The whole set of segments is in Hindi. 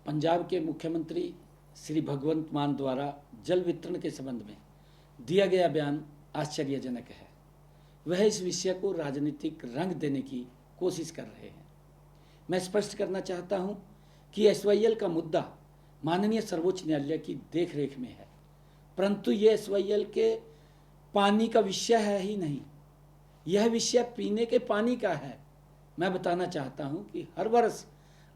पंजाब के मुख्यमंत्री श्री भगवंत मान द्वारा जल वितरण के संबंध में दिया गया बयान आश्चर्यजनक है। वह इस विषय को राजनीतिक रंग देने की कोशिश कर रहे हैं। मैं स्पष्ट करना चाहता हूं कि एसवाईएल का मुद्दा माननीय सर्वोच्च न्यायालय की देखरेख में है, परंतु यह एसवाईएल के पानी का विषय है ही नहीं, यह विषय पीने के पानी का है। मैं बताना चाहता हूं कि हर वर्ष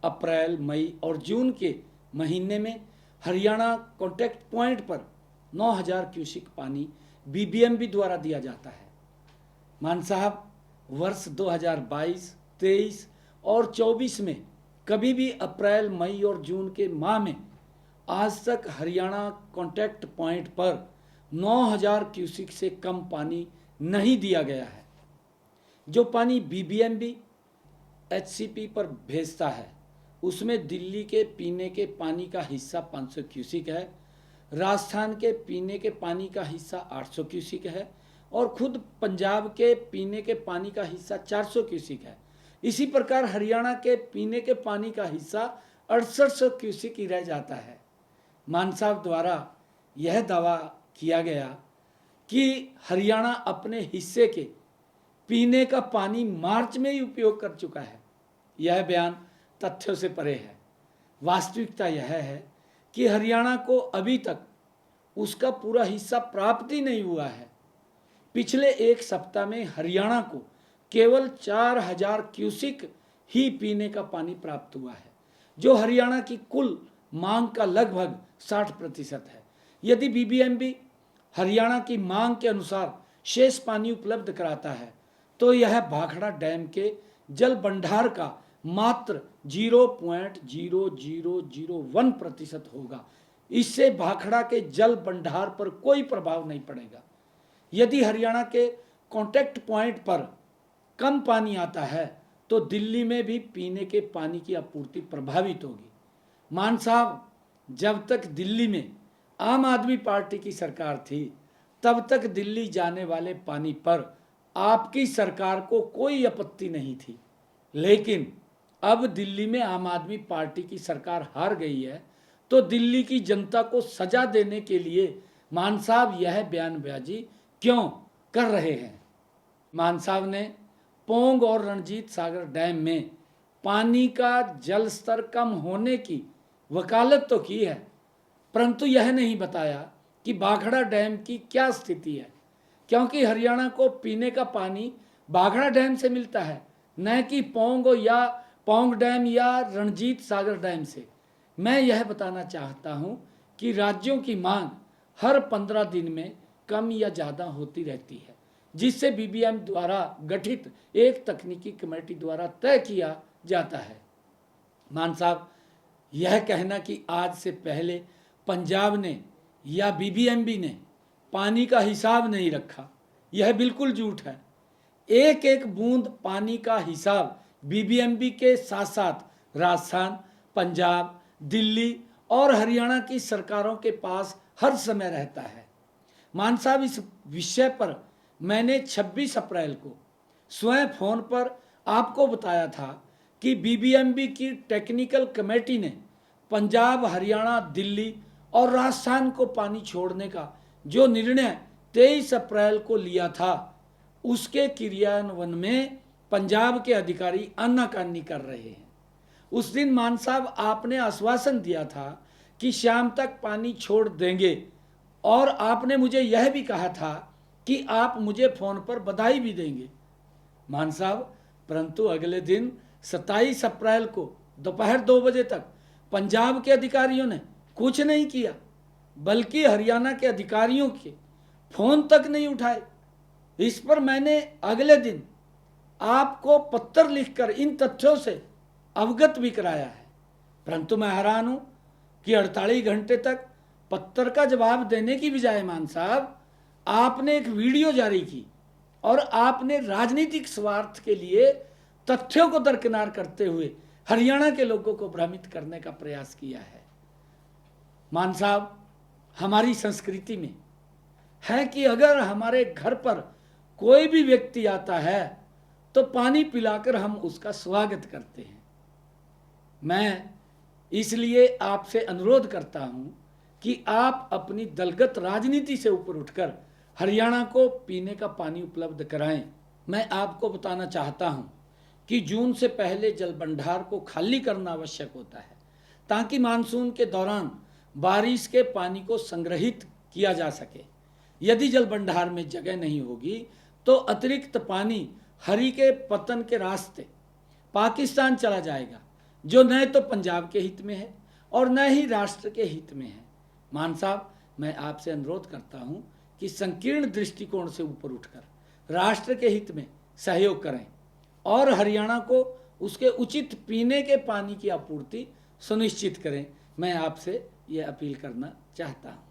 अप्रैल, मई और जून के महीने में हरियाणा कॉन्टैक्ट पॉइंट पर 9000 क्यूसिक पानी बीबीएमबी द्वारा दिया जाता है। मान साहब, वर्ष 2022, 23 और 24 में कभी भी अप्रैल, मई और जून के माह में आज तक हरियाणा कॉन्टैक्ट पॉइंट पर 9000 क्यूसिक से कम पानी नहीं दिया गया है। जो पानी बीबीएमबी एचसीपी पर भेजता है उसमें दिल्ली के पीने के पानी का हिस्सा 500 क्यूसिक है, राजस्थान के पीने के पानी का हिस्सा 800 क्यूसिक है और खुद पंजाब के पीने के पानी का हिस्सा 400 क्यूसिक है। इसी प्रकार हरियाणा के पीने के पानी का हिस्सा 6800 क्यूसिक ही रह जाता है। मान साहब द्वारा यह दावा किया गया कि हरियाणा अपने हिस्से के पीने का पानी मार्च में ही उपयोग कर चुका है। यह बयान तथ्यों से परे है। वास्तविकता यह है कि हरियाणा को अभी तक उसका पूरा हिस्सा प्राप्त ही नहीं हुआ है। पिछले एक सप्ताह में हरियाणा को केवल 4000 क्यूसिक ही पीने का पानी प्राप्त हुआ है, जो हरियाणा की कुल मांग का लगभग 60% है। यदि बीबीएमबी हरियाणा की मांग के अनुसार शेष पानी उपलब्ध कराता है तो यह भाखड़ा डैम के जल भंडार का मात्र 0.0001% होगा। इससे भाखड़ा के जल भंडार पर कोई प्रभाव नहीं पड़ेगा। यदि हरियाणा के कॉन्टैक्ट पॉइंट पर कम पानी आता है तो दिल्ली में भी पीने के पानी की आपूर्ति प्रभावित होगी। मान साहब, जब तक दिल्ली में आम आदमी पार्टी की सरकार थी तब तक दिल्ली जाने वाले पानी पर आपकी सरकार को कोई आपत्ति नहीं थी, लेकिन अब दिल्ली में आम आदमी पार्टी की सरकार हार गई है तो दिल्ली की जनता को सजा देने के लिए मान साहब यह बयानबाजी क्यों कर रहे हैं। मान साहब ने पोंग और रणजीत सागर डैम में पानी का जल स्तर कम होने की वकालत तो की है, परंतु यह नहीं बताया कि भाखड़ा डैम की क्या स्थिति है, क्योंकि हरियाणा को पीने का पानी भाखड़ा डैम से मिलता है, न कि पोंग डैम या रणजीत सागर डैम से। मैं यह बताना चाहता हूं कि राज्यों की मांग हर 15 दिन में कम या ज़्यादा होती रहती है, जिससे बीबीएम द्वारा गठित एक तकनीकी कमेटी द्वारा तय किया जाता है। मान साहब, यह कहना कि आज से पहले पंजाब ने या बीबीएमबी ने पानी का हिसाब नहीं रखा, यह बिल्कुल झूठ है। एक एक बूंद पानी का हिसाब बीबीएमबी के साथ साथ राजस्थान, पंजाब, दिल्ली और हरियाणा की सरकारों के पास हर समय रहता है। मान साहब, इस विषय पर मैंने 26 अप्रैल को स्वयं फोन पर आपको बताया था कि बीबीएमबी की टेक्निकल कमेटी ने पंजाब, हरियाणा, दिल्ली और राजस्थान को पानी छोड़ने का जो निर्णय 23 अप्रैल को लिया था उसके क्रियान्वयन में पंजाब के अधिकारी आनाकानी कर रहे हैं। उस दिन मान साहब आपने आश्वासन दिया था कि शाम तक पानी छोड़ देंगे और आपने मुझे यह भी कहा था कि आप मुझे फोन पर बधाई भी देंगे। मान साहब, परंतु अगले दिन 27 अप्रैल को दोपहर 2 बजे तक पंजाब के अधिकारियों ने कुछ नहीं किया, बल्कि हरियाणा के अधिकारियों के फोन तक नहीं उठाए। इस पर मैंने अगले दिन आपको पत्र लिखकर इन तथ्यों से अवगत भी कराया है, परंतु मैं हैरान हूं कि 48 घंटे तक पत्र का जवाब देने की बजाय मान साहब आपने एक वीडियो जारी की और आपने राजनीतिक स्वार्थ के लिए तथ्यों को दरकिनार करते हुए हरियाणा के लोगों को भ्रमित करने का प्रयास किया है। मान साहब, हमारी संस्कृति में है कि अगर हमारे घर पर कोई भी व्यक्ति आता है तो पानी पिलाकर हम उसका स्वागत करते हैं। मैं इसलिए आपसे अनुरोध करता हूं कि आप अपनी दलगत राजनीति से ऊपर उठकर हरियाणा को पीने का पानी उपलब्ध कराएं। मैं आपको बताना चाहता हूं कि जून से पहले जल भंडार को खाली करना आवश्यक होता है, ताकि मानसून के दौरान बारिश के पानी को संग्रहित किया जा सके। यदि जल भंडार में जगह नहीं होगी तो अतिरिक्त पानी हरि के पतन के रास्ते पाकिस्तान चला जाएगा, जो न तो पंजाब के हित में है और न ही राष्ट्र के हित में है। मान साहब, मैं आपसे अनुरोध करता हूं कि संकीर्ण दृष्टिकोण से ऊपर उठकर राष्ट्र के हित में सहयोग करें और हरियाणा को उसके उचित पीने के पानी की आपूर्ति सुनिश्चित करें। मैं आपसे यह अपील करना चाहता हूं।